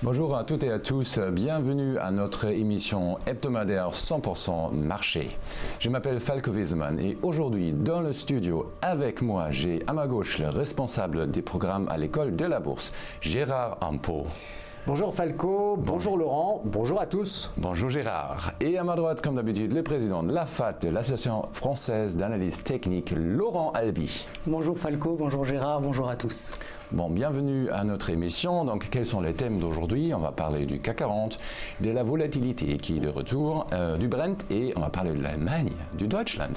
Bonjour à toutes et à tous, bienvenue à notre émission hebdomadaire 100% marché. Je m'appelle Falco Wiesemann et aujourd'hui dans le studio avec moi, j'ai à ma gauche le responsable des programmes à l'école de la bourse, Gérard Ampo. Bonjour Falco, bonjour Laurent, bonjour à tous. Bonjour Gérard. Et à ma droite, comme d'habitude, le président de l'AFAT, de l'Association française d'analyse technique, Laurent Albi. Bonjour Falco, bonjour Gérard, bonjour à tous. Bon, bienvenue à notre émission. Donc, quels sont les thèmes d'aujourd'hui? On va parler du CAC 40, de la volatilité qui est de retour, du Brent et on va parler de l'Allemagne, du Deutschland.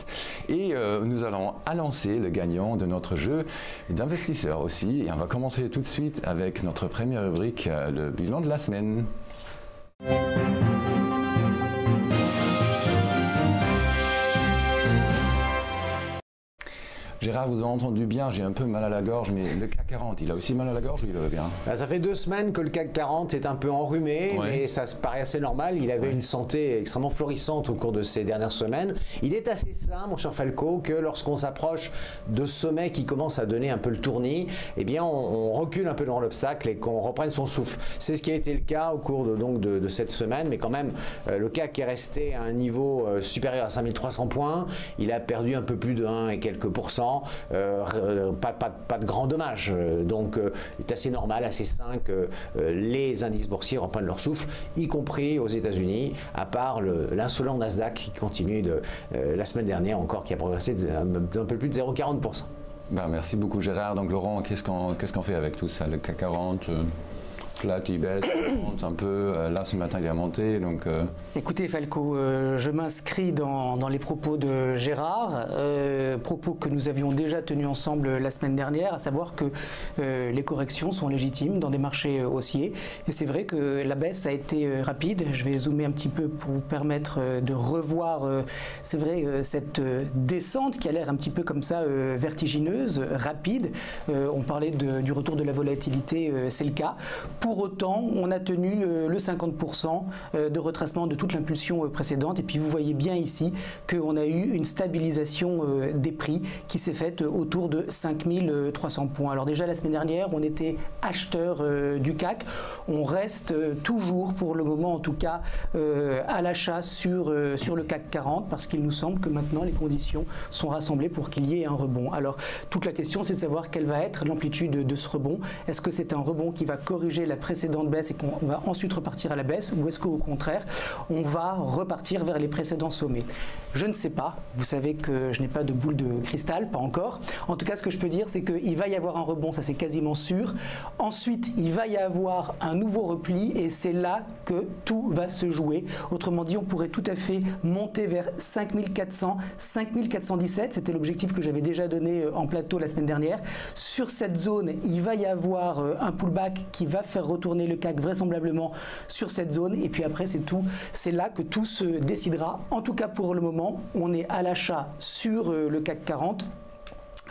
Et nous allons annoncer le gagnant de notre jeu d'investisseurs aussi. Et on va commencer tout de suite avec notre première rubrique, le bilan de la semaine. Gérard, vous avez entendu bien, j'ai un peu mal à la gorge, mais le CAC 40, il a aussi mal à la gorge ou il va bien? Ça fait 2 semaines que le CAC 40 est un peu enrhumé, mais ça se paraît assez normal. Il avait une santé extrêmement florissante au cours de ces dernières semaines. Il est assez sain, mon cher Falco, que lorsqu'on s'approche de sommets qui commencent à donner un peu le tournis, eh bien on recule un peu dans l'obstacle et qu'on reprenne son souffle. C'est ce qui a été le cas au cours de cette semaine, mais quand même, le CAC est resté à un niveau supérieur à 5300 points. Il a perdu un peu plus de 1 et quelques pourcents. Pas de grands dommages, donc il est assez normal, assez sain que les indices boursiers reprennent leur souffle, y compris aux États-Unis, à part l'insolent Nasdaq qui continue la semaine dernière encore, qui a progressé d'un peu plus de 0,40%. Merci beaucoup Gérard. Donc Laurent, qu'est-ce qu'on fait avec tout ça? Le CAC 40 flat, il baisse, il monte un peu. Là, ce matin, il a monté. Donc, Écoutez, Falco, je m'inscris dans les propos de Gérard, propos que nous avions déjà tenus ensemble la semaine dernière, à savoir que les corrections sont légitimes dans des marchés haussiers. Et c'est vrai que la baisse a été rapide. Je vais zoomer un petit peu pour vous permettre de revoir, c'est vrai, cette descente qui a l'air un petit peu comme ça, vertigineuse, rapide. On parlait du retour de la volatilité, c'est le cas. Pour autant, on a tenu le 50% de retracement de toute l'impulsion précédente. Et puis vous voyez bien ici qu'on a eu une stabilisation des prix qui s'est faite autour de 5300 points. Alors déjà la semaine dernière, on était acheteur du CAC. On reste toujours, pour le moment en tout cas, à l'achat sur le CAC 40 parce qu'il nous semble que maintenant les conditions sont rassemblées pour qu'il y ait un rebond. Alors toute la question, c'est de savoir quelle va être l'amplitude de ce rebond. Est-ce que c'est un rebond qui va corriger la précédente baisse et qu'on va ensuite repartir à la baisse, ou est-ce qu'au contraire on va repartir vers les précédents sommets? Je ne sais pas, vous savez que je n'ai pas de boule de cristal, pas encore. En tout cas, ce que je peux dire, c'est qu'il va y avoir un rebond, ça c'est quasiment sûr. Ensuite, il va y avoir un nouveau repli et c'est là que tout va se jouer. Autrement dit, on pourrait tout à fait monter vers 5400, 5417, c'était l'objectif que j'avais déjà donné en plateau la semaine dernière. Sur cette zone, il va y avoir un pullback qui va faire retourner le CAC vraisemblablement sur cette zone et puis après c'est tout, c'est là que tout se décidera. En tout cas pour le moment, on est à l'achat sur le CAC 40.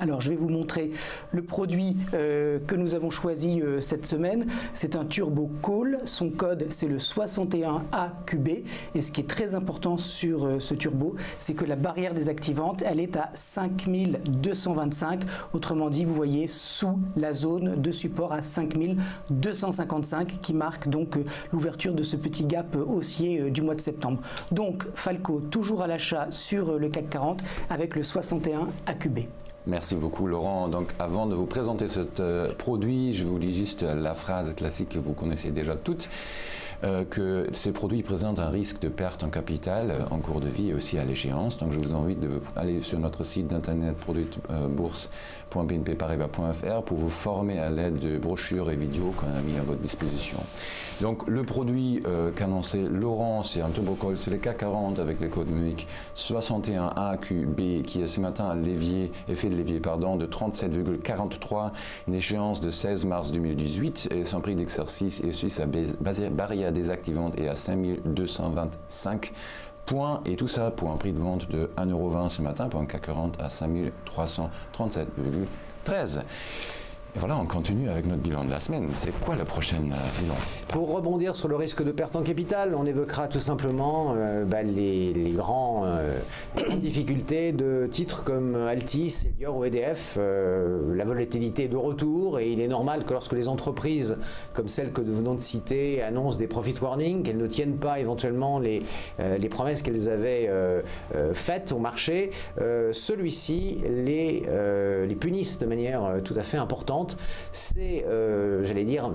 Alors je vais vous montrer le produit que nous avons choisi cette semaine. C'est un Turbo Call, son code c'est le 61AQB et ce qui est très important sur ce turbo, c'est que la barrière désactivante elle est à 5225, autrement dit vous voyez sous la zone de support à 5255 qui marque donc l'ouverture de ce petit gap haussier du mois de septembre. Donc Falco toujours à l'achat sur le CAC 40 avec le 61AQB. Merci beaucoup Laurent. Donc avant de vous présenter ce produit, je vous dis juste la phrase classique que vous connaissez déjà toutes, que ces produits présentent un risque de perte en capital en cours de vie et aussi à l'échéance. Donc je vous invite d'aller sur notre site d'internet produitbourse.bnpparibas.fr pour vous former à l'aide de brochures et vidéos qu'on a mis à votre disposition. Donc le produit qu'annonçait Laurent, c'est un Turbo Call, c'est le CAC 40 avec le code unique 61AQB qui est ce matin effet de levier de 37,43, une échéance de 16 mars 2018 et son prix d'exercice est suisse à barrière désactivante et à 5225 points et tout ça pour un prix de vente de 1,20 € ce matin pour un CAC 40 à 5337,13. Et voilà, on continue avec notre bilan de la semaine. C'est quoi le prochain bilan? Pour rebondir sur le risque de perte en capital, on évoquera tout simplement les grandes difficultés de titres comme Altis, Elior ou EDF. La volatilité est de retour et il est normal que lorsque les entreprises comme celles que nous venons de citer annoncent des profit warnings, qu'elles ne tiennent pas éventuellement les promesses qu'elles avaient faites au marché, celui-ci les punisse de manière tout à fait importante. C'est, j'allais dire,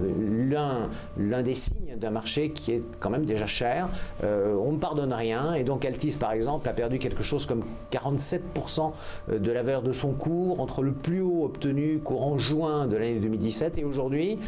l'un des signes d'un marché qui est quand même déjà cher. On ne pardonne rien et donc Altis, par exemple, a perdu quelque chose comme 47% de la valeur de son cours entre le plus haut obtenu courant juin de l'année 2017 et aujourd'hui,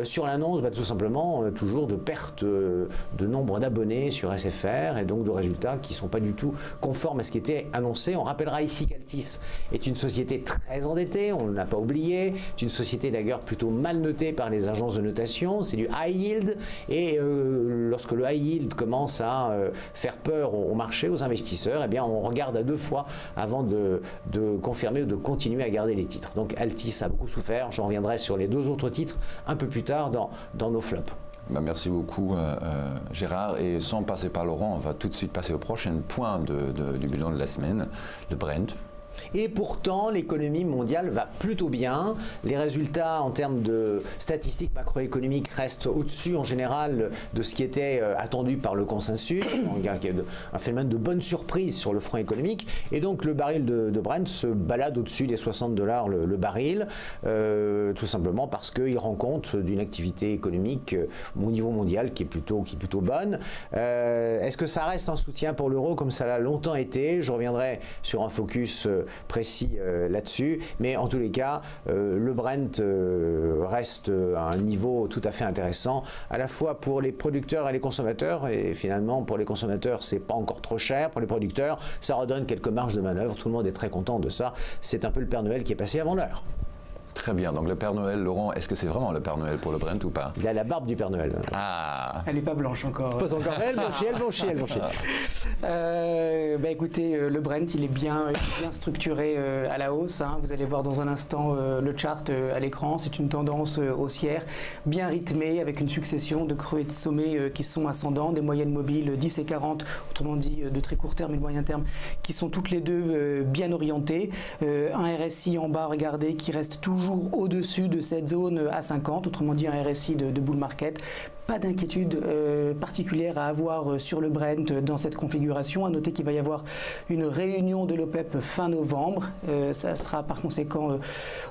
sur l'annonce, tout simplement, toujours de perte de nombre d'abonnés sur SFR et donc de résultats qui ne sont pas du tout conformes à ce qui était annoncé. On rappellera ici qu'Altis est une société très endettée, on ne l'a pas oublié, c'est une société d'ailleurs plutôt mal notée par les agences de notation, c'est du high yield et lorsque le high yield commence à faire peur au marché, aux investisseurs, eh bien on regarde à deux fois avant de confirmer ou de continuer à garder les titres. Donc Altis a beaucoup souffert, j'en reviendrai sur les deux autres titres un peu plus tard dans nos flops. Merci beaucoup Gérard, et sans passer par Laurent, on va tout de suite passer au prochain point du bilan de la semaine, le Brent. Et pourtant, l'économie mondiale va plutôt bien. Les résultats en termes de statistiques macroéconomiques restent au-dessus en général de ce qui était attendu par le consensus. Il y a un phénomène de bonne surprise sur le front économique. Et donc le baril de Brent se balade au-dessus des $60 le baril, tout simplement parce qu'il rend compte d'une activité économique au niveau mondial qui est plutôt bonne. Est-ce que ça reste un soutien pour l'euro comme ça l'a longtemps été? Je reviendrai sur un focus précis là-dessus, mais en tous les cas, le Brent reste à un niveau tout à fait intéressant, à la fois pour les producteurs et les consommateurs, et finalement pour les consommateurs, c'est pas encore trop cher, pour les producteurs, ça redonne quelques marges de manœuvre, tout le monde est très content de ça, c'est un peu le Père Noël qui est passé avant l'heure. Très bien, donc le Père Noël, Laurent, est-ce que c'est vraiment le Père Noël pour le Brent ou pas? Il a la barbe du Père Noël. Ah. Elle n'est pas blanche encore. Pas encore, elle blanchit. Écoutez, le Brent, il est bien structuré à la hausse. Hein. Vous allez voir dans un instant le chart à l'écran. C'est une tendance haussière bien rythmée avec une succession de creux et de sommets qui sont ascendants, des moyennes mobiles 10 et 40, autrement dit de très court terme et de moyen terme, qui sont toutes les deux bien orientées. Un RSI en bas, regardez, qui reste toujours au-dessus de cette zone à 50, autrement dit un RSI de bull market. Pas d'inquiétude particulière à avoir sur le Brent dans cette configuration. À noter qu'il va y avoir une réunion de l'OPEP fin novembre. Ça sera par conséquent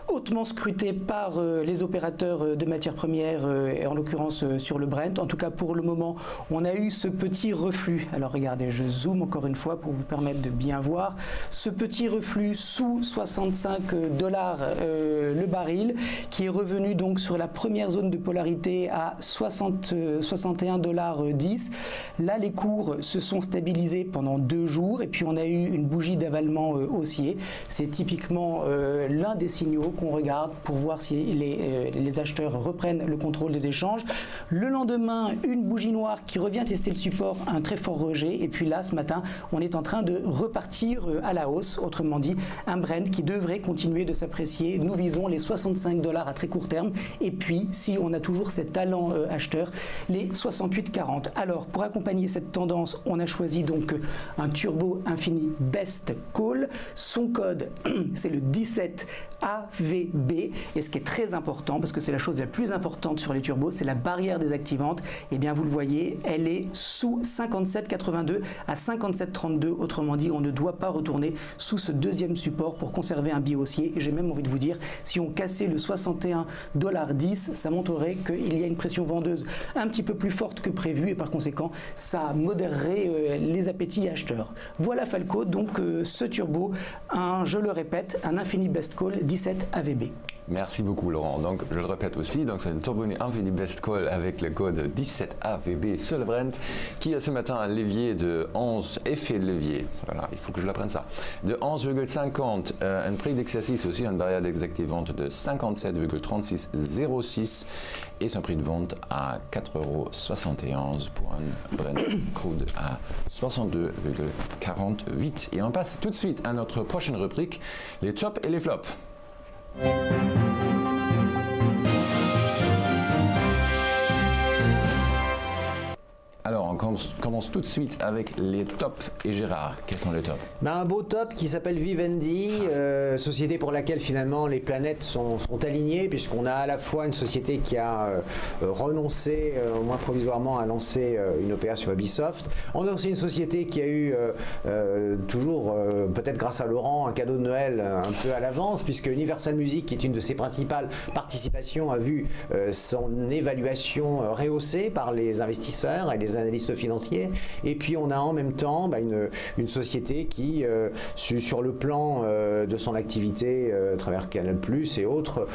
hautement scruté par les opérateurs de matières premières, et en l'occurrence sur le Brent. En tout cas, pour le moment, on a eu ce petit reflux. Alors regardez, je zoome encore une fois pour vous permettre de bien voir. Ce petit reflux sous 65 $ le baril, qui est revenu donc sur la première zone de polarité à 61,10 $. Là, les cours se sont stabilisés pendant 2 jours et puis on a eu une bougie d'avalement haussier. C'est typiquement l'un des signaux qu'on regarde pour voir si les acheteurs reprennent le contrôle des échanges. Le lendemain, une bougie noire qui revient tester le support, un très fort rejet. Et puis là, ce matin, on est en train de repartir à la hausse. Autrement dit, un Brent qui devrait continuer de s'apprécier. Nous visons les 65 $ à très court terme. Et puis, si on a toujours cet talent acheteur, les 68,40. Alors, pour accompagner cette tendance, on a choisi donc un Turbo Infini Best Call. Son code, c'est le 17 AVB. Et ce qui est très important, parce que c'est la chose la plus importante sur les turbos, c'est la barrière désactivante. Et bien, vous le voyez, elle est sous 57,82 à 57,32. Autrement dit, on ne doit pas retourner sous ce deuxième support pour conserver un biais haussier. Et j'ai même envie de vous dire, si on cassait le 61,10 $, ça montrerait qu'il y a une pression vendeuse un petit peu plus forte que prévu et par conséquent, ça modérerait les appétits acheteurs. Voilà Falco, donc ce turbo, je le répète, un Infini Best Call 17 AVB. Merci beaucoup Laurent. Donc je le répète aussi, donc c'est une Turbo Infini Best Call avec le code 17 AVB sur le Brent qui a ce matin un levier de 11, effet de levier, voilà, il faut que je l'apprenne ça, de 11,50, un prix d'exercice aussi, une barrière d'exactivante de 57,3606 et son prix de vente à 4,71 € pour un Brent crude à 62,48. Et on passe tout de suite à notre prochaine rubrique, les tops et les flops. Alors, on commence tout de suite avec les tops. Et Gérard, quels sont les tops? Un beau top qui s'appelle Vivendi, société pour laquelle finalement les planètes sont alignées, puisqu'on a à la fois une société qui a renoncé, au moins provisoirement, à lancer une OPA sur Ubisoft. On a aussi une société qui a eu toujours, peut-être grâce à Laurent, un cadeau de Noël un peu à l'avance, puisque Universal Music, qui est une de ses principales participations, a vu son évaluation rehaussée par les investisseurs et les analystes financiers. Et puis on a en même temps une société qui, sur le plan de son activité à travers Canal+ et autres,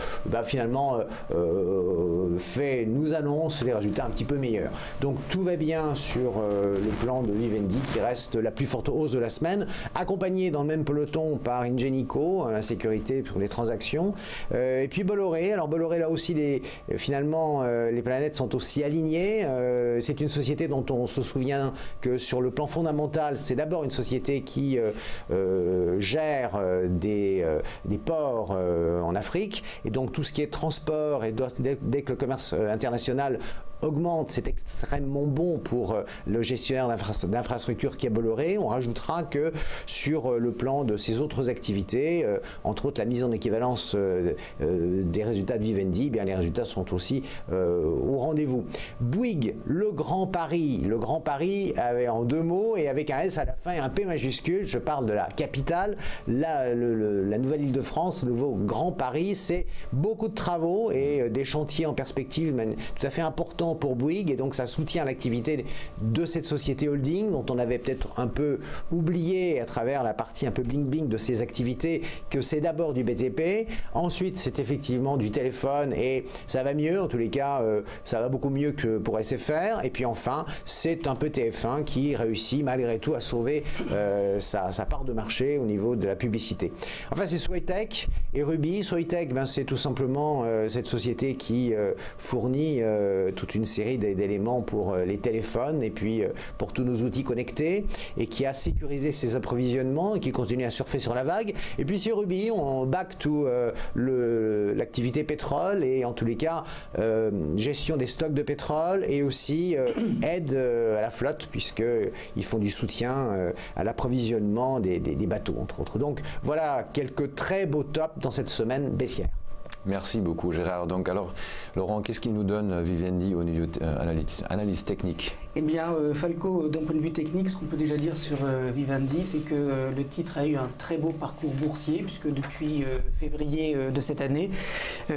finalement nous annonce des résultats un petit peu meilleurs. Donc tout va bien sur le plan de Vivendi, qui reste la plus forte hausse de la semaine, accompagné dans le même peloton par Ingenico, la sécurité pour les transactions, et puis Bolloré. Alors Bolloré, là aussi, finalement les planètes sont aussi alignées. C'est une société dont on se souvient que sur le plan fondamental, c'est d'abord une société qui gère des ports en Afrique, et donc tout ce qui est transport, et dès que le commerce international augmente, c'est extrêmement bon pour le gestionnaire d'infrastructure qui est Bolloré. On rajoutera que sur le plan de ses autres activités, entre autres la mise en équivalence des résultats de Vivendi, les résultats sont aussi au rendez-vous. Bouygues, le Grand Paris. Le Grand Paris avait en deux mots et avec un S à la fin et un P majuscule. Je parle de la capitale, la nouvelle Île-de-France, le nouveau Grand Paris. C'est beaucoup de travaux et des chantiers en perspective tout à fait importants pour Bouygues, et donc ça soutient l'activité de cette société holding dont on avait peut-être un peu oublié à travers la partie un peu bling-bling de ses activités, que c'est d'abord du BTP, ensuite c'est effectivement du téléphone, et ça va mieux, en tous les cas ça va beaucoup mieux que pour SFR, et puis enfin c'est un peu TF1 qui réussit malgré tout à sauver sa part de marché au niveau de la publicité. Enfin c'est Soitec et Ruby. Soitec, c'est tout simplement cette société qui fournit toute une série d'éléments pour les téléphones et puis pour tous nos outils connectés, et qui a sécurisé ses approvisionnements et qui continue à surfer sur la vague. Et puis sur Ruby, on back to l'activité pétrole, et en tous les cas gestion des stocks de pétrole, et aussi aide à la flotte, puisqu'ils font du soutien à l'approvisionnement des bateaux entre autres. Donc voilà quelques très beaux tops dans cette semaine baissière. Merci beaucoup Gérard. Donc alors Laurent, qu'est-ce qu'il nous donne Vivendi au niveau analyse technique? Eh bien Falco, d'un point de vue technique, ce qu'on peut déjà dire sur Vivendi, c'est que le titre a eu un très beau parcours boursier, puisque depuis février de cette année,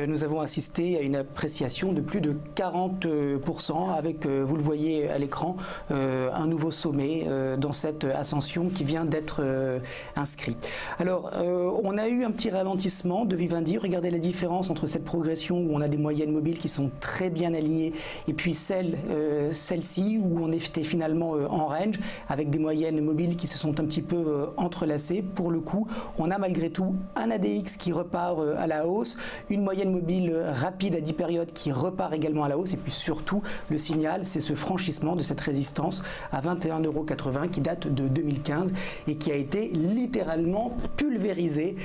nous avons assisté à une appréciation de plus de 40%, avec, vous le voyez à l'écran, un nouveau sommet dans cette ascension qui vient d'être inscrit. Alors on a eu un petit ralentissement de Vivendi. Regardez la différence entre cette progression où on a des moyennes mobiles qui sont très bien alignées, et puis celle-ci où on était finalement en range avec des moyennes mobiles qui se sont un petit peu entrelacées. Pour le coup, on a malgré tout un ADX qui repart à la hausse, une moyenne mobile rapide à 10 périodes qui repart également à la hausse, et puis surtout le signal, c'est ce franchissement de cette résistance à 21,80 € qui date de 2015 et qui a été littéralement pulvérisé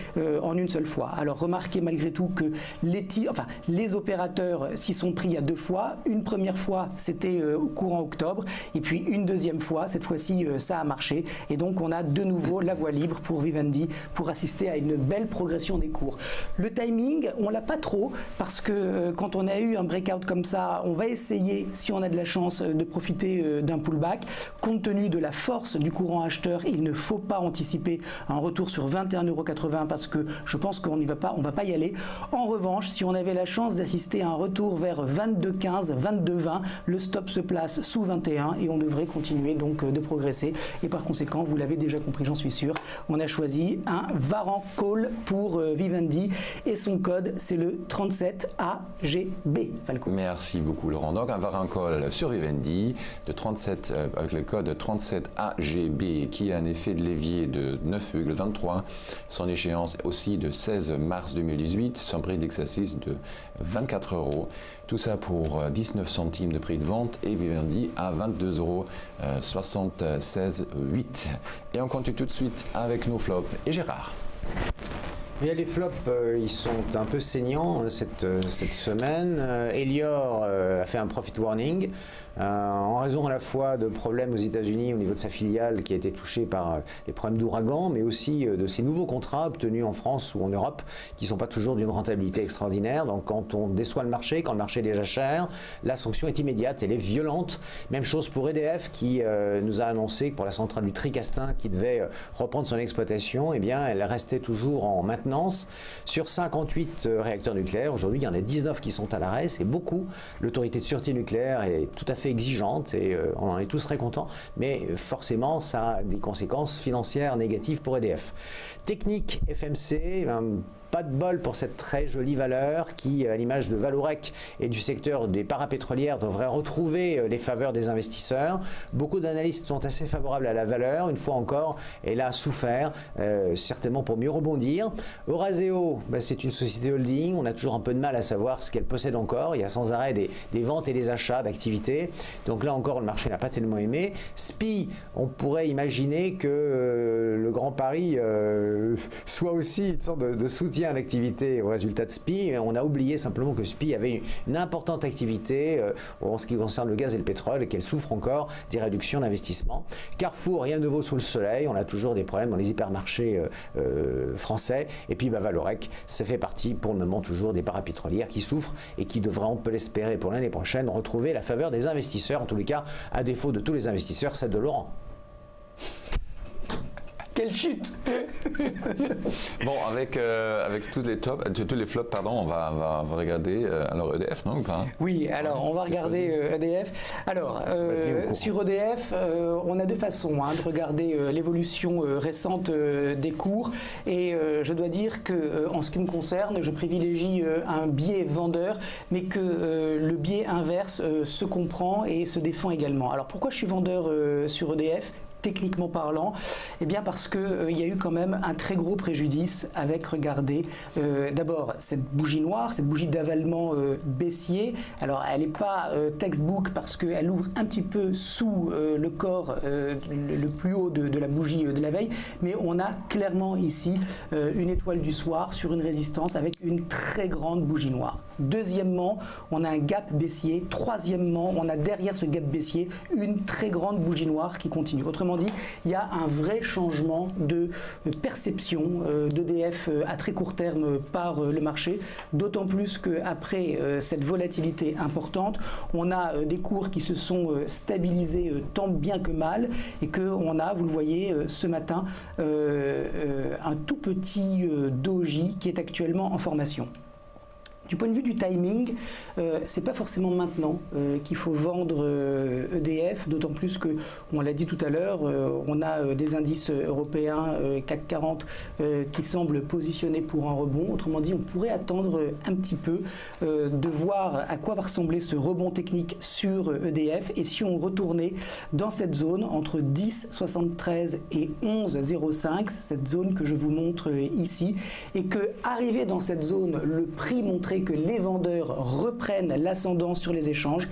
en une seule fois. Alors remarquez malgré tout que les opérateurs s'y sont pris à deux fois. Une première fois, c'était courant octobre, et puis une deuxième fois, cette fois-ci, ça a marché, et donc on a de nouveau la voie libre pour Vivendi pour assister à une belle progression des cours. Le timing, on l'a pas trop, parce que quand on a eu un breakout comme ça, on va essayer, si on a de la chance, de profiter d'un pullback. Compte tenu de la force du courant acheteur, il ne faut pas anticiper un retour sur 21,80 €, parce que je pense qu'on n'y va pas, on va pas y aller. En revanche, si on avait la chance d'assister à un retour vers 22,15, 22,20, le stop se place sous 21 et on devrait continuer donc de progresser. Et par conséquent, vous l'avez déjà compris, j'en suis sûr, on a choisi un Varan Call pour Vivendi et son code, c'est le 37AGB. Falco. Merci beaucoup Laurent. Donc un Varan Call sur Vivendi de 37 avec le code 37AGB qui a un effet de levier de 9,23, son échéance aussi de 16 mars 2018, son prix d'exercice de 24 €. Tout ça pour 19 centimes de prix de vente et Vivendi à 22,76 €. Et on continue tout de suite avec nos flops et Gérard. Bien, les flops, ils sont un peu saignants cette semaine. Elior a fait un profit warning. en raison à la fois de problèmes aux États-Unis au niveau de sa filiale qui a été touchée par les problèmes d'ouragan, mais aussi de ces nouveaux contrats obtenus en France ou en Europe qui ne sont pas toujours d'une rentabilité extraordinaire. Donc quand on déçoit le marché, quand le marché est déjà cher, la sanction est immédiate, elle est violente. Même chose pour EDF qui nous a annoncé que pour la centrale du Tricastin qui devait reprendre son exploitation, eh bien, elle restait toujours en maintenance. Sur 58 réacteurs nucléaires, aujourd'hui il y en a 19 qui sont à l'arrêt, c'est beaucoup. L'autorité de sûreté nucléaire est tout à fait exigeante et on en est tous très contents, mais forcément ça a des conséquences financières négatives pour EDF. Technip FMC, pas de bol pour cette très jolie valeur qui, à l'image de Vallourec et du secteur des parapétrolières, devrait retrouver les faveurs des investisseurs. Beaucoup d'analystes sont assez favorables à la valeur. Une fois encore, elle a souffert, certainement pour mieux rebondir. Eurazeo, c'est une société holding. On a toujours un peu de mal à savoir ce qu'elle possède encore. Il y a sans arrêt des ventes et des achats d'activités. Donc là encore, le marché n'a pas tellement aimé. SPIE, on pourrait imaginer que le Grand Paris soit aussi une sorte de soutien à l'activité au résultat de SPIE. On a oublié simplement que SPIE avait une importante activité en ce qui concerne le gaz et le pétrole et qu'elle souffre encore des réductions d'investissement. Carrefour, rien de nouveau sous le soleil. On a toujours des problèmes dans les hypermarchés français. Et puis Vallourec, ça fait partie pour le moment toujours des parapétrolières qui souffrent et qui devraient, on peut l'espérer pour l'année prochaine, retrouver la faveur des investisseurs. En tous les cas, à défaut de tous les investisseurs, celle de Laurent. Quelle chute! Bon, avec tous les flops, pardon, on va regarder alors EDF, non ou pas? Oui, alors on va regarder EDF. Alors, sur EDF, on a deux façons de regarder l'évolution récente des cours. Et je dois dire que, en ce qui me concerne, je privilégie un biais vendeur, mais que le biais inverse se comprend et se défend également. Alors, pourquoi je suis vendeur sur EDF? Techniquement parlant, eh bien parce qu'il y a eu quand même un très gros préjudice avec, regardez, d'abord cette bougie noire, cette bougie d'avalement baissier. Alors elle n'est pas textbook parce qu'elle ouvre un petit peu sous le corps le plus haut de la bougie de la veille, mais on a clairement ici une étoile du soir sur une résistance avec une très grande bougie noire. Deuxièmement, on a un gap baissier. Troisièmement, on a derrière ce gap baissier une très grande bougie noire qui continue. Autrement dit, il y a un vrai changement de perception d'EDF à très court terme par le marché, d'autant plus qu'après cette volatilité importante, on a des cours qui se sont stabilisés tant bien que mal et qu'on a, vous le voyez ce matin, un tout petit doji qui est actuellement en formation. Du point de vue du timing, c'est pas forcément maintenant qu'il faut vendre EDF, d'autant plus que, on l'a dit tout à l'heure, on a des indices européens CAC 40 qui semblent positionnés pour un rebond. Autrement dit, on pourrait attendre un petit peu de voir à quoi va ressembler ce rebond technique sur EDF et si on retournait dans cette zone entre 10,73 et 11,05, cette zone que je vous montre ici, et que arrivé dans cette zone, le prix montrait que les vendeurs reprennent l'ascendant sur les échanges,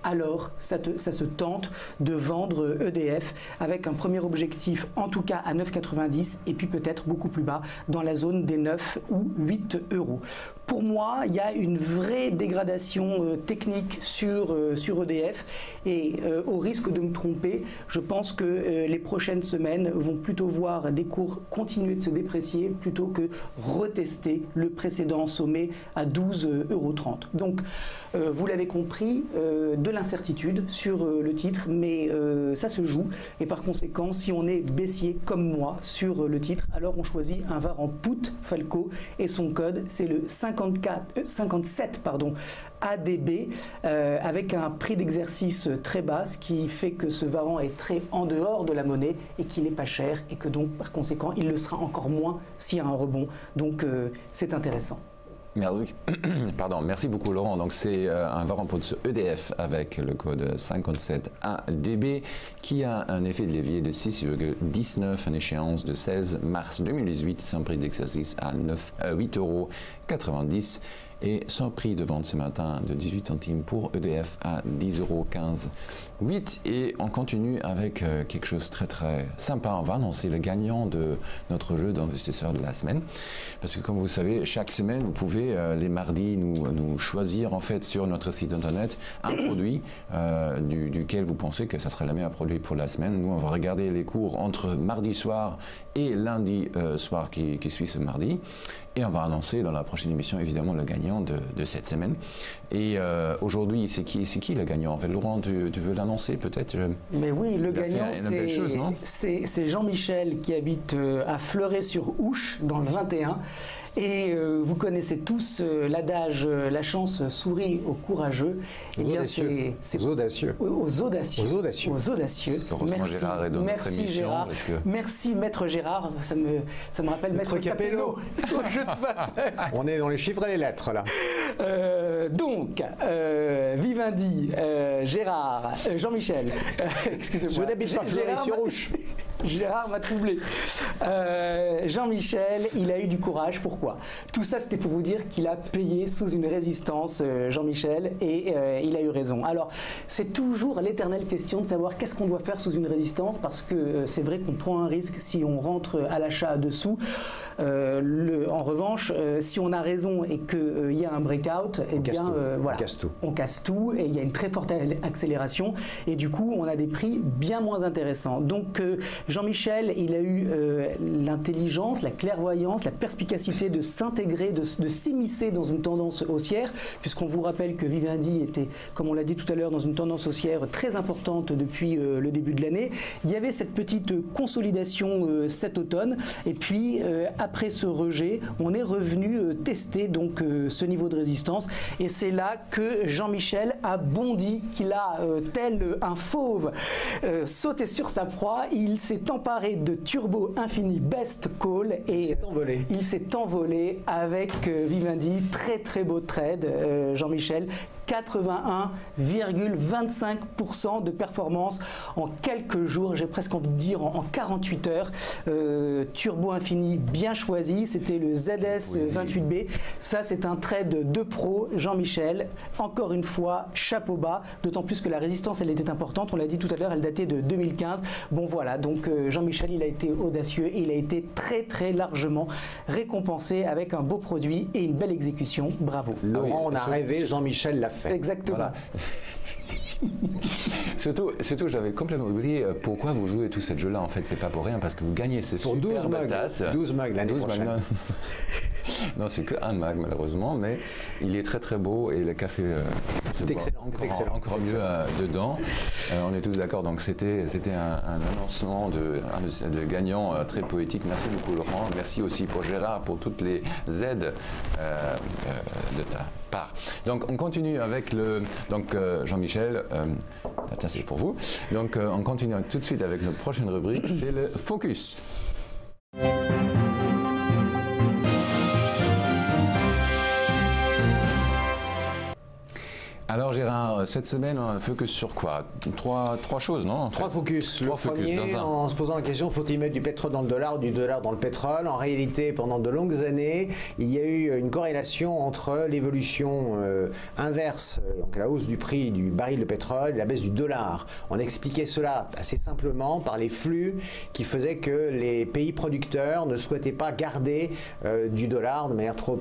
alors ça se tente de vendre EDF avec un premier objectif en tout cas à 9,90 et puis peut-être beaucoup plus bas dans la zone des 9 ou 8 euros. Pour moi, il y a une vraie dégradation technique sur EDF et au risque de me tromper, je pense que les prochaines semaines vont plutôt voir des cours continuer de se déprécier plutôt que retester le précédent sommet à 12,30 €. Donc, vous l'avez compris, de l'incertitude sur le titre, mais ça se joue et par conséquent, si on est baissier comme moi sur le titre, alors on choisit un VAR en put Falco et son code, c'est le 57 ADB avec un prix d'exercice très bas, ce qui fait que ce varan est très en dehors de la monnaie et qu'il n'est pas cher et que donc par conséquent il le sera encore moins s'il y a un rebond. Donc c'est intéressant. Merci. Pardon, merci beaucoup Laurent. Donc c'est un VAR en put sur EDF avec le code 57ADB qui a un effet de levier de 6,19 en échéance de 16 mars 2018, son prix d'exercice à 8,90 € et son prix de vente ce matin de 18 centimes pour EDF à 10,15 €. Et on continue avec quelque chose de très sympa. On va annoncer le gagnant de notre jeu d'investisseurs de la semaine. Parce que comme vous savez, chaque semaine, vous pouvez les mardis nous choisir en fait sur notre site internet un produit duquel vous pensez que ça serait le meilleur produit pour la semaine. Nous, on va regarder les cours entre mardi soir et lundi soir qui suit ce mardi. Et on va annoncer dans la prochaine émission, évidemment, le gagnant de cette semaine. Et aujourd'hui, c'est qui le gagnant? En fait, Laurent, tu veux l'annoncer peut-être? Mais oui, le gagnant, c'est Jean-Michel qui habite à Fleuret-sur-Ouche, dans le 21. Et vous connaissez tous l'adage « la chance sourit aux courageux ». Eh bien, c'est aux audacieux. Aux audacieux. Aux audacieux. Aux audacieux. Heureusement, Gérard est dans notre émission. Gérard. Merci Maître Gérard. Ça me rappelle Maître Capello. On est dans les chiffres et les lettres là. Donc, Vivendi, Gérard, Jean-Michel. Excusez-moi. Je n'habite pas Fleuret-sur-Ouche. Gérard m'a troublé. Jean-Michel, il a eu du courage. Pourquoi? Tout ça, c'était pour vous dire qu'il a payé sous une résistance, Jean-Michel, et il a eu raison. Alors, c'est toujours l'éternelle question de savoir qu'est-ce qu'on doit faire sous une résistance, parce que c'est vrai qu'on prend un risque si on rentre à l'achat dessous. En revanche, si on a raison et qu'il y a un breakout, eh bien, voilà, on casse tout et il y a une très forte accélération et du coup, on a des prix bien moins intéressants. Donc, Jean-Michel, il a eu l'intelligence, la clairvoyance, la perspicacité de s'intégrer, de s'immiscer dans une tendance haussière, puisqu'on vous rappelle que Vivendi était, comme on l'a dit tout à l'heure, dans une tendance haussière très importante depuis le début de l'année. Il y avait cette petite consolidation cet automne et puis après ce rejet, on est revenu tester donc ce niveau de résistance et c'est là que Jean-Michel a bondi, qu'il a tel un fauve sauté sur sa proie. Il s'est emparé de Turbo Infini Best Call et il s'est envolé avec Vivendi. Très beau trade, Jean-Michel. 81,25% de performance en quelques jours, j'ai presque envie de dire en 48 heures. Turbo Infini bien choisi, c'était le ZS28B. Ça, c'est un trade de pro, Jean-Michel. Encore une fois, chapeau bas, d'autant plus que la résistance, elle était importante. On l'a dit tout à l'heure, elle datait de 2015. Bon, voilà, donc Jean-Michel, il a été audacieux et il a été très largement récompensé avec un beau produit et une belle exécution. Bravo. Laurent, on a rêvé, Jean-Michel l'a fait. Exactement. Voilà. Surtout, j'avais complètement oublié pourquoi vous jouez tous ces jeux-là. En fait, c'est pas pour rien, parce que vous gagnez ces pour 12 mugs l'année prochaine. Non, c'est qu'un mag malheureusement, mais il est très beau et le café se boit encore mieux dedans. On est tous d'accord, donc c'était un annoncement de gagnant très poétique. Merci beaucoup Laurent, merci aussi pour Gérard pour toutes les aides de ta part. Donc on continue avec Jean-Michel, tiens, c'est pour vous. Donc on continue tout de suite avec notre prochaine rubrique, c'est le Focus. Alors Gérard, cette semaine, on focus sur quoi? Trois choses, non? Trois focus. Le premier, en se posant la question, faut-il mettre du pétrole dans le dollar ou du dollar dans le pétrole? En réalité, pendant de longues années, il y a eu une corrélation entre l'évolution inverse, donc la hausse du prix du baril de pétrole et la baisse du dollar. On expliquait cela assez simplement par les flux qui faisaient que les pays producteurs ne souhaitaient pas garder du dollar de manière trop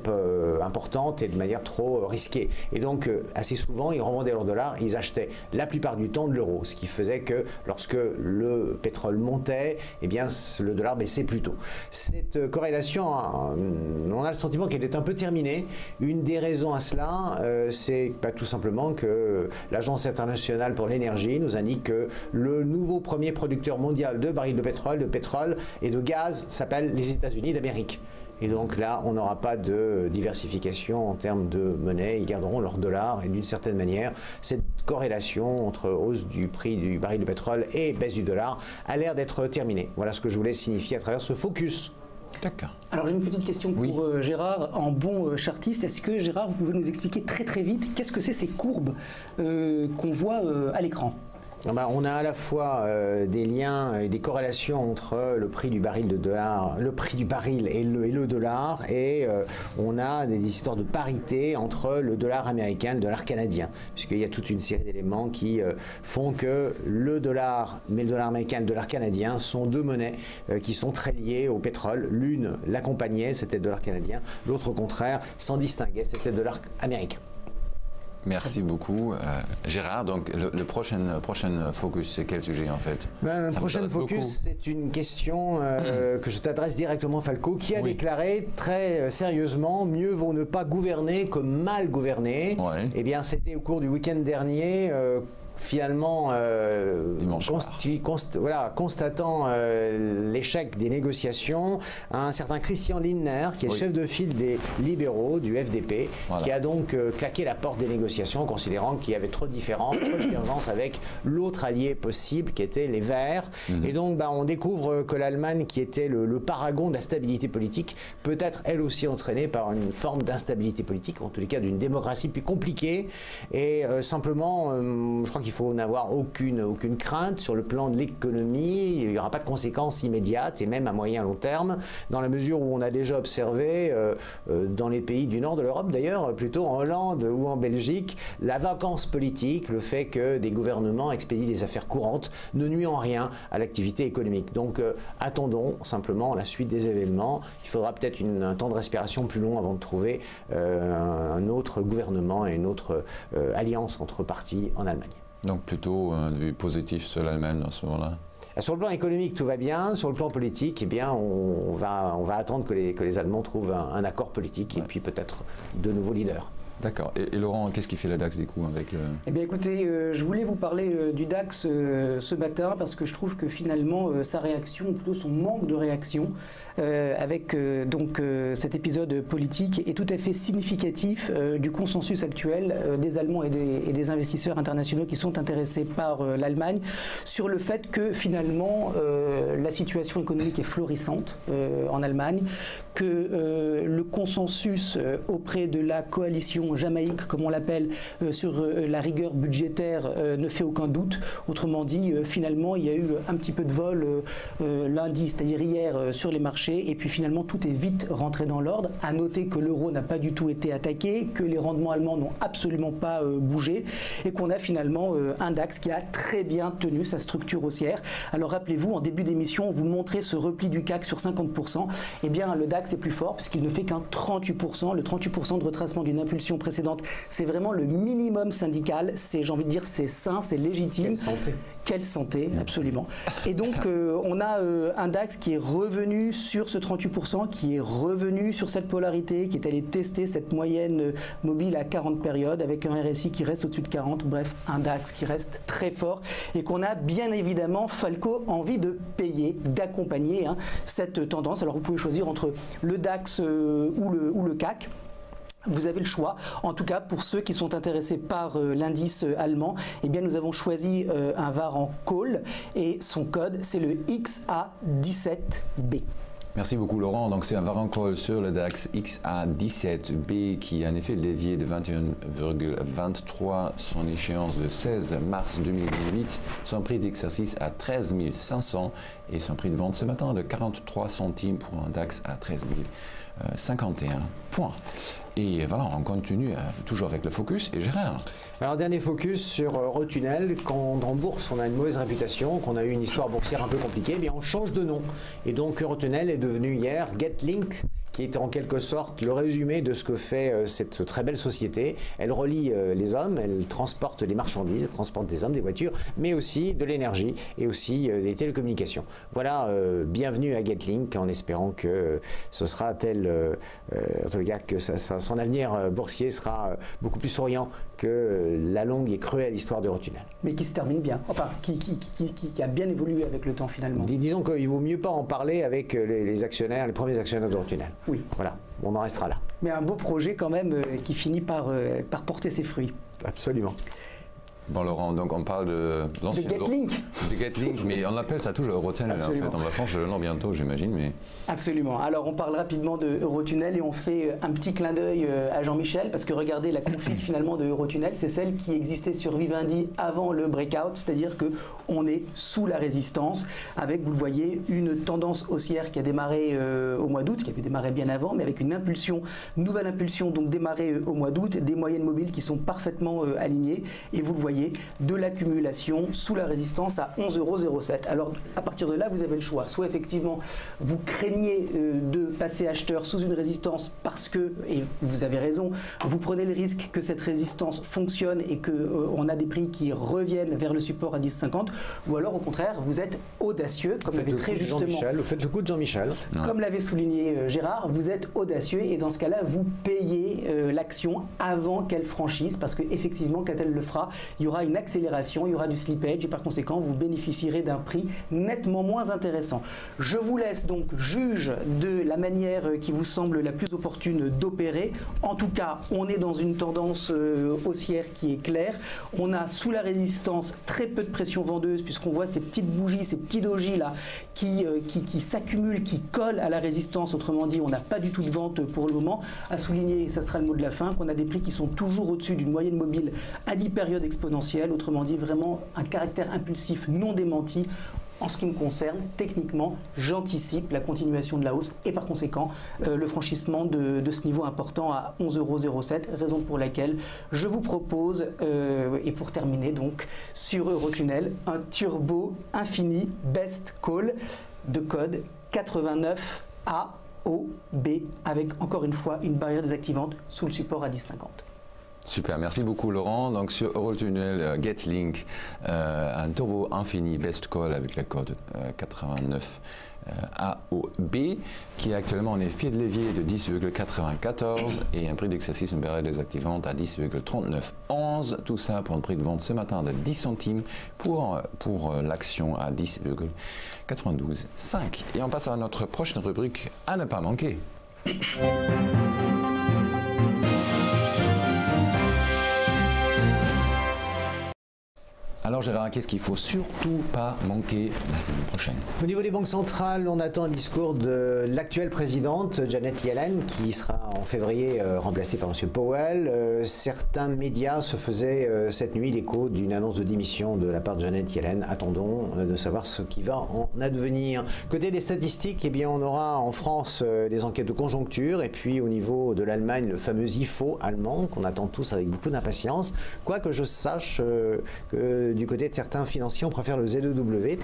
importante et de manière trop risquée. Et donc, assez souvent, ils revendaient leur dollar, ils achetaient la plupart du temps de l'euro, ce qui faisait que lorsque le pétrole montait, eh bien le dollar baissait plus tôt. Cette corrélation, on a le sentiment qu'elle est un peu terminée. Une des raisons à cela, c'est tout simplement que l'Agence internationale pour l'énergie nous indique que le nouveau premier producteur mondial de barils de pétrole et de gaz s'appelle les États-Unis d'Amérique. Et donc là, on n'aura pas de diversification en termes de monnaie. Ils garderont leur dollar et d'une certaine manière, cette corrélation entre hausse du prix du baril de pétrole et baisse du dollar a l'air d'être terminée. Voilà ce que je voulais signifier à travers ce focus. D'accord. Alors j'ai une petite question pour Gérard, en bon chartiste. Est-ce que Gérard, vous pouvez nous expliquer très vite qu'est-ce que c'est ces courbes qu'on voit à l'écran? On a à la fois des liens et des corrélations entre le prix du baril et le dollar, et on a des histoires de parité entre le dollar américain et le dollar canadien, puisqu'il y a toute une série d'éléments qui font que le dollar américain et le dollar canadien sont deux monnaies qui sont très liées au pétrole. L'une l'accompagnait, c'était le dollar canadien, l'autre au contraire s'en distinguait, c'était le dollar américain. Merci beaucoup, Gérard. Donc, le prochain focus, c'est quel sujet en fait? Le prochain focus, c'est une question que je t'adresse directement, Falco, qui a déclaré très sérieusement: mieux vaut ne pas gouverner que mal gouverner. Eh bien, c'était au cours du week-end dernier. Finalement, constatant l'échec des négociations, un certain Christian Lindner, qui est chef de file des libéraux du FDP, qui a donc claqué la porte des négociations, considérant qu'il y avait trop de différences, trop de divergences avec l'autre allié possible, qui était les Verts. Et donc, on découvre que l'Allemagne, qui était le paragon de la stabilité politique, peut être elle aussi entraînée par une forme d'instabilité politique, en tous les cas d'une démocratie plus compliquée. Et simplement, je crois qu'il faut n'avoir aucune crainte sur le plan de l'économie. Il n'y aura pas de conséquences immédiates, et même à moyen long terme, dans la mesure où on a déjà observé dans les pays du nord de l'Europe, d'ailleurs, plutôt en Hollande ou en Belgique, la vacance politique, le fait que des gouvernements expédient des affaires courantes, ne nuit en rien à l'activité économique. Donc attendons simplement la suite des événements. Il faudra peut-être un temps de respiration plus long avant de trouver un autre gouvernement et une autre alliance entre partis en Allemagne. Donc plutôt un vue positif sur l'Allemagne en ce moment-là? Sur le plan économique, tout va bien. Sur le plan politique, eh bien, on va attendre que les Allemands trouvent un accord politique et puis peut-être de nouveaux leaders. D'accord. Et Laurent, qu'est-ce qui fait le DAX du coup avec le... Eh bien écoutez, je voulais vous parler du DAX ce matin parce que je trouve que finalement sa réaction, ou plutôt son manque de réaction, avec cet épisode politique est tout à fait significatif du consensus actuel des Allemands et des investisseurs internationaux qui sont intéressés par l'Allemagne sur le fait que finalement la situation économique est florissante en Allemagne, que le consensus auprès de la coalition jamaïque, comme on l'appelle, sur la rigueur budgétaire ne fait aucun doute. Autrement dit, finalement, il y a eu un petit peu de vol lundi, c'est-à-dire hier, sur les marchés, et puis finalement tout est vite rentré dans l'ordre. À noter que l'euro n'a pas du tout été attaqué, que les rendements allemands n'ont absolument pas bougé, et qu'on a finalement un DAX qui a très bien tenu sa structure haussière. Alors rappelez-vous, en début d'émission, on vous montrait ce repli du CAC sur 50%. Eh bien, le DAX est plus fort puisqu'il ne fait qu'un 38%. Le 38% de retracement d'une impulsion précédente, c'est vraiment le minimum syndical. C'est, j'ai envie de dire, c'est sain, c'est légitime. Quelle santé. Quelle santé, absolument. Et donc, on a un DAX qui est revenu sur ce 38%, qui est revenu sur cette polarité, qui est allé tester cette moyenne mobile à 40 périodes, avec un RSI qui reste au-dessus de 40. Bref, un DAX qui reste très fort et qu'on a bien évidemment, Falco, envie de payer, d'accompagner cette tendance. Alors, vous pouvez choisir entre le DAX ou le CAC. Vous avez le choix. En tout cas, pour ceux qui sont intéressés par l'indice allemand, eh bien, nous avons choisi un VAR en call et son code, c'est le XA17B. Merci beaucoup Laurent. Donc c'est un VAR en call sur le DAX XA17B qui a en effet levier de 21,23, son échéance de 16 mars 2018, son prix d'exercice à 13 500 et son prix de vente ce matin de 43 centimes pour un DAX à 13 051 points. Et voilà, on continue toujours avec le focus. Et Gérard? Alors, dernier focus sur Eurotunnel. Quand en bourse, on a une mauvaise réputation, qu'on a eu une histoire boursière un peu compliquée, eh bien on change de nom. Et donc, Eurotunnel est devenu hier Getlink, qui est en quelque sorte le résumé de ce que fait cette très belle société. Elle relie les hommes, elle transporte les marchandises, elle transporte des hommes, des voitures, mais aussi de l'énergie et aussi des télécommunications. Voilà, bienvenue à Getlink, en espérant que ce sera tel, en tout cas, que son avenir boursier sera beaucoup plus souriant que la longue et cruelle histoire d'Eurotunnel. Mais qui se termine bien, enfin, qui a bien évolué avec le temps finalement. Disons qu'il vaut mieux pas en parler avec les actionnaires, les premiers actionnaires d'Eurotunnel. Oui. Voilà, on en restera là. Mais un beau projet quand même qui finit par porter ses fruits. Absolument. Bon Laurent, donc on parle de l'ancien Getlink. De Getlink, mais on appelle ça toujours Eurotunnel en fait. On va changer le nom bientôt, j'imagine. Mais... Absolument. Alors on parle rapidement de Eurotunnel et on fait un petit clin d'œil à Jean-Michel parce que regardez, la config finalement de Eurotunnel, c'est celle qui existait sur Vivendi avant le breakout, c'est-à-dire que on est sous la résistance avec, vous le voyez, une tendance haussière qui a démarré au mois d'août, qui avait démarré bien avant, mais avec une impulsion, nouvelle impulsion donc démarrée au mois d'août, des moyennes mobiles qui sont parfaitement alignées et vous le voyez, de l'accumulation sous la résistance à 11,07 €. Alors à partir de là, vous avez le choix. Soit effectivement, vous craignez de passer acheteur sous une résistance parce que, et vous avez raison, vous prenez le risque que cette résistance fonctionne et qu'on a des prix qui reviennent vers le support à 10,50, ou alors au contraire, vous êtes audacieux, comme l'avait très justement... Vous faites le coup de Jean-Michel. Comme l'avait souligné Gérard, vous êtes audacieux et dans ce cas-là, vous payez l'action avant qu'elle franchisse parce qu'effectivement, quand elle le fera, il y aura une accélération, il y aura du slippage et par conséquent, vous bénéficierez d'un prix nettement moins intéressant. Je vous laisse donc juge de la manière qui vous semble la plus opportune d'opérer. En tout cas, on est dans une tendance haussière qui est claire. On a sous la résistance très peu de pression vendeuse puisqu'on voit ces petites bougies, ces petits dojis là qui s'accumulent, qui collent à la résistance. Autrement dit, on n'a pas du tout de vente pour le moment. À souligner, ça sera le mot de la fin, qu'on a des prix qui sont toujours au-dessus d'une moyenne mobile à 10 périodes exponentielles. Autrement dit, vraiment un caractère impulsif non démenti. En ce qui me concerne, techniquement, j'anticipe la continuation de la hausse et par conséquent le franchissement de ce niveau important à 11,07 €, raison pour laquelle je vous propose, et pour terminer donc, sur Eurotunnel, un turbo infini best call de code 89AOB avec encore une fois une barrière désactivante sous le support à 10,50 €. Super, merci beaucoup Laurent. Donc sur Eurotunnel Getlink, un turbo infini best call avec le code 89 AOB qui est actuellement en effet de levier de 10,94 et un prix d'exercice, une barrière désactivante à 10,3911. Tout ça pour un prix de vente ce matin de 10 centimes pour l'action à 10,92,5. Et on passe à notre prochaine rubrique à ne pas manquer. Alors Gérard, qu'est-ce qu'il ne faut surtout pas manquer la semaine prochaine? Au niveau des banques centrales, on attend un discours de l'actuelle présidente, Janet Yellen, qui sera en février remplacée par M. Powell. Certains médias se faisaient cette nuit l'écho d'une annonce de démission de la part de Janet Yellen. Attendons de savoir ce qui va en advenir. Côté des statistiques, eh bien, on aura en France des enquêtes de conjoncture et puis au niveau de l'Allemagne, le fameux IFO allemand qu'on attend tous avec beaucoup d'impatience. Quoique je sache que du côté de certains financiers, on préfère le ZEW.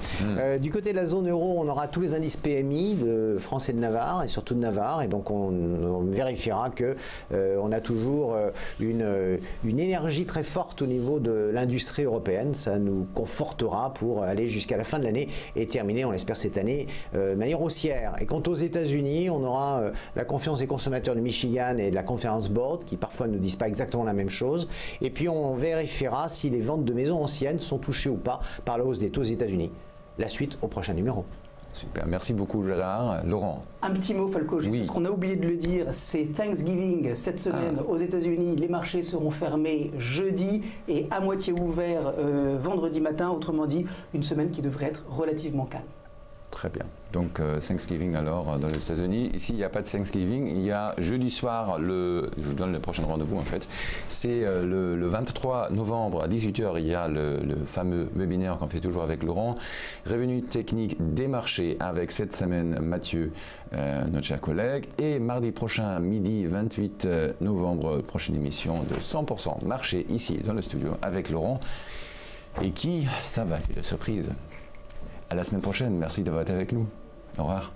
Du côté de la zone euro, on aura tous les indices PMI de France et de Navarre, et surtout de Navarre, et donc on vérifiera que on a toujours une énergie très forte au niveau de l'industrie européenne. Ça nous confortera pour aller jusqu'à la fin de l'année et terminer, on l'espère cette année, de manière haussière. Et quant aux États-Unis, on aura la confiance des consommateurs de Michigan et de la Conference Board, qui parfois ne disent pas exactement la même chose. Et puis on vérifiera si les ventes de maisons anciennes sont touchés ou pas par la hausse des taux aux États-Unis. La suite au prochain numéro. Super, merci beaucoup Gérard. Laurent. Un petit mot Falco, juste parce qu'on a oublié de le dire, c'est Thanksgiving cette semaine aux États-Unis. Les marchés seront fermés jeudi et à moitié ouverts vendredi matin. Autrement dit, une semaine qui devrait être relativement calme. Très bien. Donc Thanksgiving alors dans les États-Unis. Ici, il n'y a pas de Thanksgiving. Il y a jeudi soir, je vous donne le prochain rendez-vous en fait. C'est le 23 novembre à 18 h. Il y a le fameux webinaire qu'on fait toujours avec Laurent. Revenu technique des marchés avec cette semaine Mathieu, notre cher collègue. Et mardi prochain, midi 28 novembre, prochaine émission de 100% marché ici dans le studio avec Laurent. Et qui, ça va être la surprise. À la semaine prochaine. Merci d'avoir été avec nous. Au revoir.